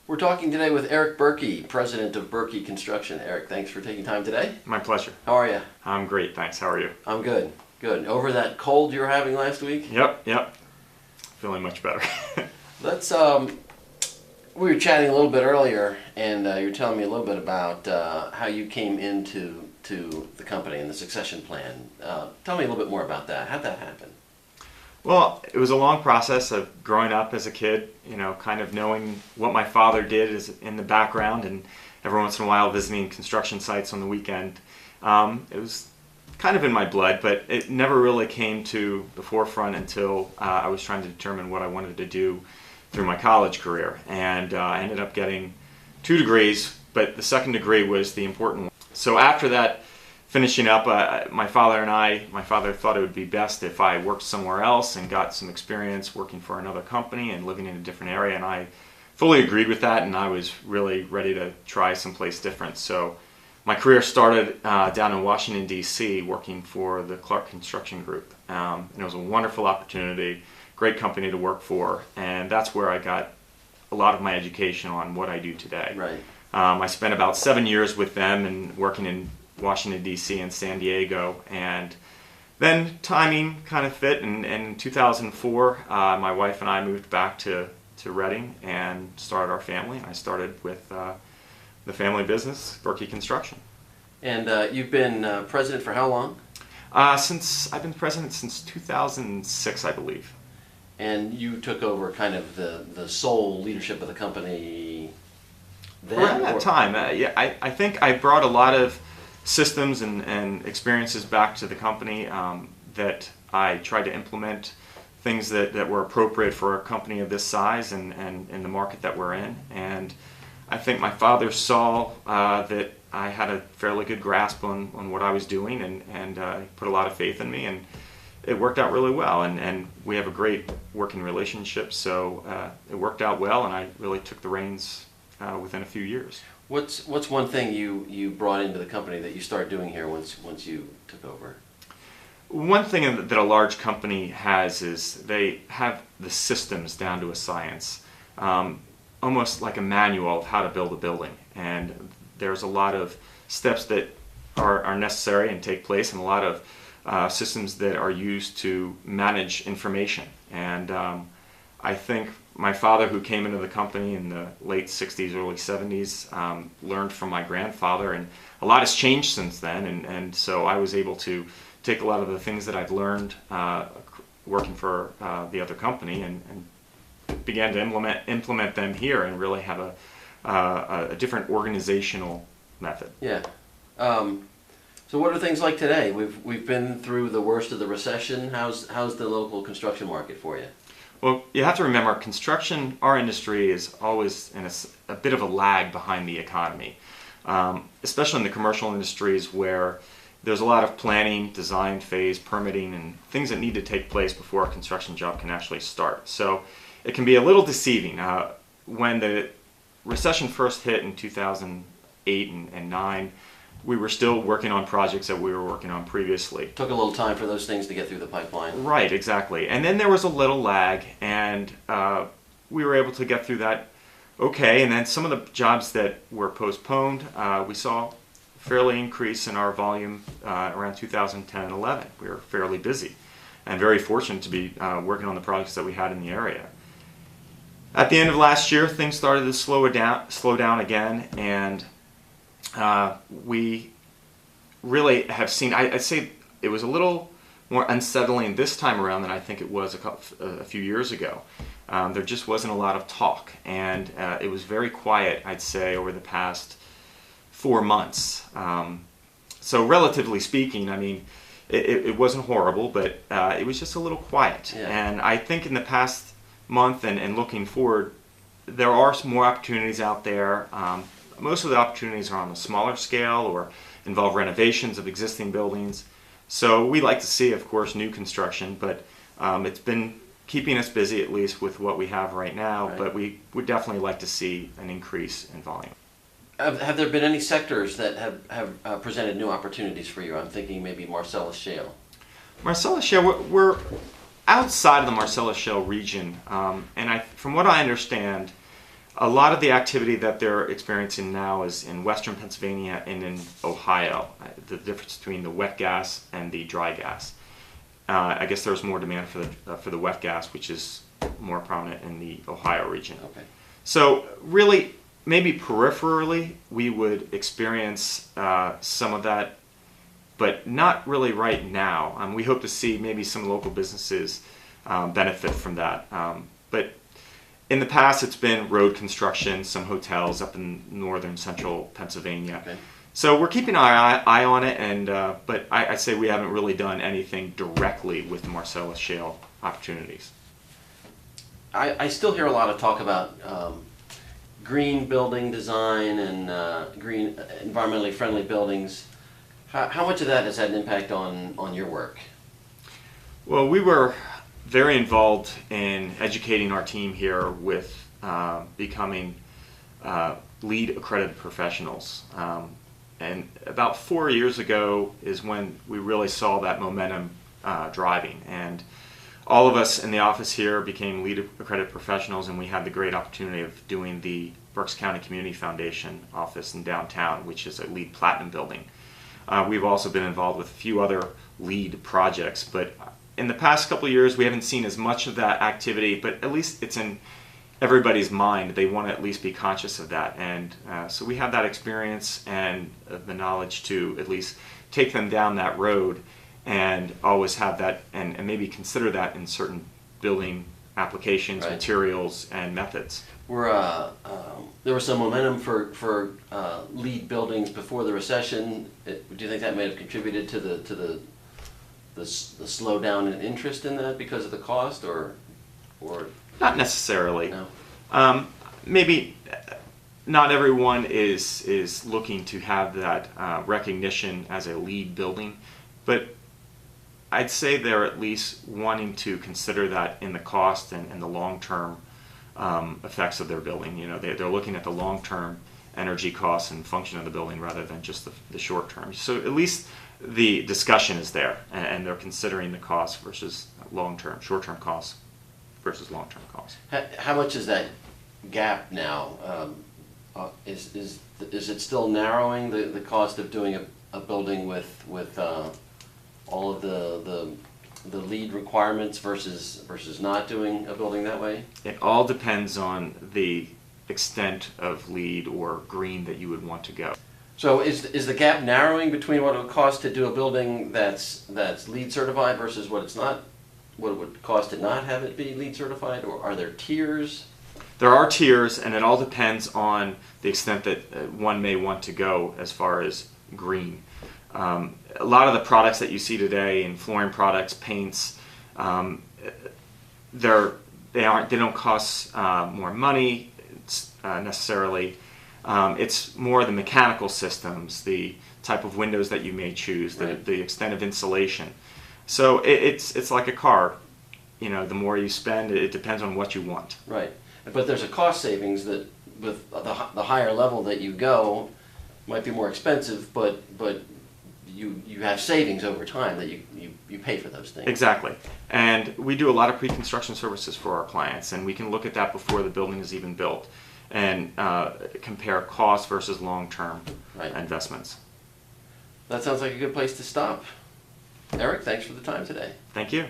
We're talking today with Eric Burkey, president of Burkey Construction. Eric, thanks for taking time today. My pleasure. How are you? I'm great, thanks. How are you? I'm good. Good. Over that cold you were having last week? Yep. Feeling much better. Let's, we were chatting a little bit earlier, and you were telling me a little bit about how you came into the company and the succession plan. Tell me a little bit more about that. How'd that happen? Well, it was a long process of growing up as a kid, kind of knowing what my father did is in the background, and every once in a while visiting construction sites on the weekend. It was kind of in my blood, but it never really came to the forefront until I was trying to determine what I wanted to do through my college career. And I ended up getting 2 degrees, but the second degree was the important one. So after that, finishing up, my father thought it would be best if I worked somewhere else and got some experience working for another company and living in a different area, and I fully agreed with that, and I was really ready to try someplace different. So my career started down in Washington, D.C., working for the Clark Construction Group, and it was a wonderful opportunity, great company to work for, and that's where I got a lot of my education on what I do today. Right. I spent about 7 years with them and working in Washington, D.C. and San Diego, and then timing kind of fit, and in 2004 my wife and I moved back to Reading and started our family. I started with the family business, Burkey Construction. And you've been president for how long? I've been president since 2006, I believe. And you took over kind of the sole leadership of the company then? Around that time, yeah. I think I brought a lot of systems and experiences back to the company that I tried to implement, things that were appropriate for a company of this size and in the market that we're in. And I think my father saw that I had a fairly good grasp on what I was doing, and he put a lot of faith in me, and it worked out really well. And we have a great working relationship, so it worked out well, and I really took the reins within a few years. What's one thing you brought into the company that you started doing here once you took over? One thing that a large company has is they have the systems down to a science, almost like a manual of how to build a building. And there's a lot of steps that are necessary and take place, and a lot of systems that are used to manage information. And I think my father, who came into the company in the late 60s, early 70s, learned from my grandfather, and a lot has changed since then, and so I was able to take a lot of the things that I've learned working for the other company and began to implement them here and really have a different organizational method. Yeah. So what are things like today? We've been through the worst of the recession. How's the local construction market for you? Well, you have to remember, construction, our industry is always in a bit of a lag behind the economy, especially in the commercial industries where there's a lot of planning, design phase, permitting, and things that need to take place before a construction job can actually start. So it can be a little deceiving. When the recession first hit in 2008 and 9, we were still working on projects that we were working on previously. Took a little time for those things to get through the pipeline. Right, exactly. And then there was a little lag, and we were able to get through that okay. And then some of the jobs that were postponed, we saw a fairly increase in our volume around 2010 and 11. We were fairly busy and very fortunate to be working on the projects that we had in the area. At the end of last year, things started to slow down again, and we really have seen, I'd say it was a little more unsettling this time around than I think it was a few years ago. There just wasn't a lot of talk, and it was very quiet, I'd say, over the past 4 months. So relatively speaking, I mean, it wasn't horrible, but it was just a little quiet. Yeah. And I think in the past month and looking forward, there are some more opportunities out there. Most of the opportunities are on a smaller scale or involve renovations of existing buildings. So we like to see, of course, new construction, but it's been keeping us busy, at least with what we have right now. Right. But we would definitely like to see an increase in volume. Have there been any sectors that have presented new opportunities for you? I'm thinking maybe Marcellus Shale. Marcellus Shale, we're outside of the Marcellus Shale region, and from what I understand, A lot of the activity that they're experiencing now is in western Pennsylvania and in Ohio. The difference between the wet gas and the dry gas. I guess there's more demand for the wet gas, which is more prominent in the Ohio region. Okay. So really, maybe peripherally, we would experience some of that, but not really right now. We hope to see maybe some local businesses benefit from that. But in the past, it's been road construction, some hotels up in northern central Pennsylvania. Okay. So we're keeping our eye on it, and but I'd say we haven't really done anything directly with the Marcellus Shale opportunities. I still hear a lot of talk about green building design and green, environmentally friendly buildings. How much of that has had an impact on your work? Well, we were very involved in educating our team here with becoming LEED accredited professionals. And about 4 years ago is when we really saw that momentum driving. And all of us in the office here became LEED accredited professionals, and we had the great opportunity of doing the Berks County Community Foundation office in downtown, which is a LEED Platinum building. We've also been involved with a few other LEED projects, but in the past couple of years we haven't seen as much of that activity, but at least it's in everybody's mind. They want to at least be conscious of that, and so we have that experience and the knowledge to at least take them down that road and always have that and maybe consider that in certain building applications, right, materials, and methods. There was some momentum for LEED buildings before the recession. Do you think that may have contributed to the slowdown in interest in that because of the cost, or Not necessarily. no? Maybe not everyone is looking to have that recognition as a LEED building, but I'd say they're at least wanting to consider that in the cost and the long-term effects of their building. You know, they're looking at the long-term energy costs and function of the building rather than just the short term. So at least the discussion is there, and they're considering the cost versus long-term, short-term costs versus long-term costs. How much is that gap now? Is it still narrowing, the cost of doing a building with all of the LEED requirements versus not doing a building that way? It all depends on the extent of LEED or green that you would want to go. So is the gap narrowing between what it would cost to do a building that's LEED certified versus what it's not, what it would cost to not have it be LEED certified, or are there tiers? There are tiers, and it all depends on the extent that one may want to go as far as green. A lot of the products that you see today in flooring products, paints, they don't cost more money necessarily. It's more the mechanical systems, the type of windows that you may choose, the extent of insulation. So it's like a car. You know, the more you spend, it depends on what you want. Right, but there's a cost savings that with the higher level that you go might be more expensive, but you have savings over time that you pay for those things. Exactly. And we do a lot of pre-construction services for our clients, and we can look at that before the building is even built and compare cost versus long-term investments. That sounds like a good place to stop. Eric, thanks for the time today. Thank you.